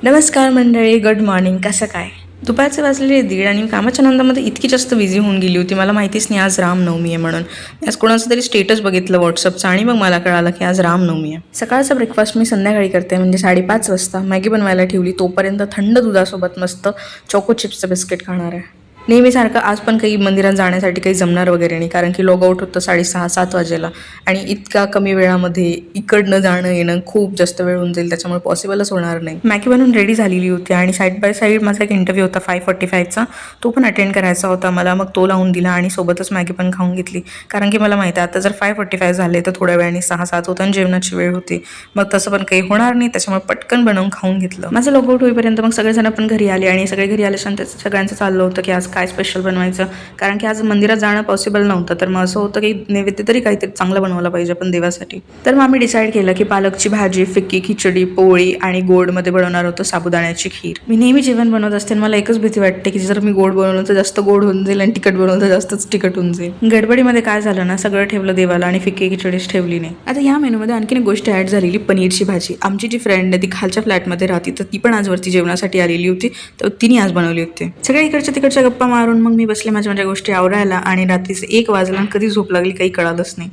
नमस्कार मंडळी, good morning. कसं काय? दुपारचे वाजलेले 1:30 आणि कामाच्या नंदामध्ये इतकी जास्त बिझी होऊन गेली होती, मला माहितीच नाही आज रामनवमी आहे म्हणून. मी आज कोणाचं तरी स्टेटस बघितलं व्हॉट्सअपचं आणि मग मला कळालं की आज रामनवमी आहे. सकाळचा ब्रेकफास्ट मी संध्याकाळी करते, म्हणजे 5:30 वाजता मॅगी बनवायला ठेवली. तोपर्यंत थंड दुधासोबत मस्त चोको चिप्सचं बिस्किट खाणार आहे. नेहमीसारखं आज पण काही मंदिरात जाण्यासाठी काही जमणार वगैरे नाही, कारण की लॉग आउट होतं 6:30-7 वाजेला आणि इतक्या कमी वेळामध्ये इकडनं जाणं येणं खूप जास्त वेळ होऊन जाईल, त्याच्यामुळे पॉसिबलच होणार नाही. मॅगी बनवून रेडी झालेली होती आणि साईड बाय साईड माझा एक इंटरव्ह्यू होता 5:45चा, तो पण अटेंड करायचा होता मला. मग तो लावून दिला आणि सोबतच मॅगी पण खाऊन घेतली, कारण की मला माहिती आहे आता जर 5:45 झाले तर थोड्या वेळाने 6-7 होता आणि जेवणाची वेळ होती. मग तसं पण काही होणार नाही, त्याच्यामुळे पटकन बनवून खाऊन घेतलं. माझं लॉग आउट होईपर्यंत मग सगळेजण पण घरी आले आणि सगळे घरी आल्यानंतर सगळ्यांचं चाललं होतं की आज काय स्पेशल बनवायचं, कारण की आज मंदिरात जाणं पॉसिबल नव्हतं. तर मग असं होतं की नैवेद्य तरी काहीतरी चांगलं बनवायला पाहिजे पण देवासाठी. तर मग आम्ही डिसाईड केलं की पालकची भाजी, फिक्की खिचडी, पोळी आणि गोडमध्ये बनवणार होतं साबुदाण्याची खीर. मी नेहमी जेवण बनवत असते, मला एकच भीती वाटते की जर मी गोड बनवलं तर जास्त गोड होऊन जाईल आणि तिखट बनवलं तर जास्तच तिखट होऊन जाईल. गडबडीमध्ये काय झालं ना, सगळं ठेवलं देवाला आणि फिक्की खिचडीच ठेवली नाही. आता या मेनूमध्ये आणखीन एक गोष्ट ऍड झालेली, पनीरची भाजी. आमची जी फ्रेंड आहे ती खालच्या फ्लॅटमध्ये राहते, तर ती पण आज वरती जेवणासाठी आलेली होती, तर तिने आज बनवली होती. सगळ्या इकडच्या तिकडच्या गप्पा मारून मग मी बसले माझ्या गोष्टी आवरायला आणि रात्रीचे 1 वाजला, कधी झोप लागली काही कळालंच नाही.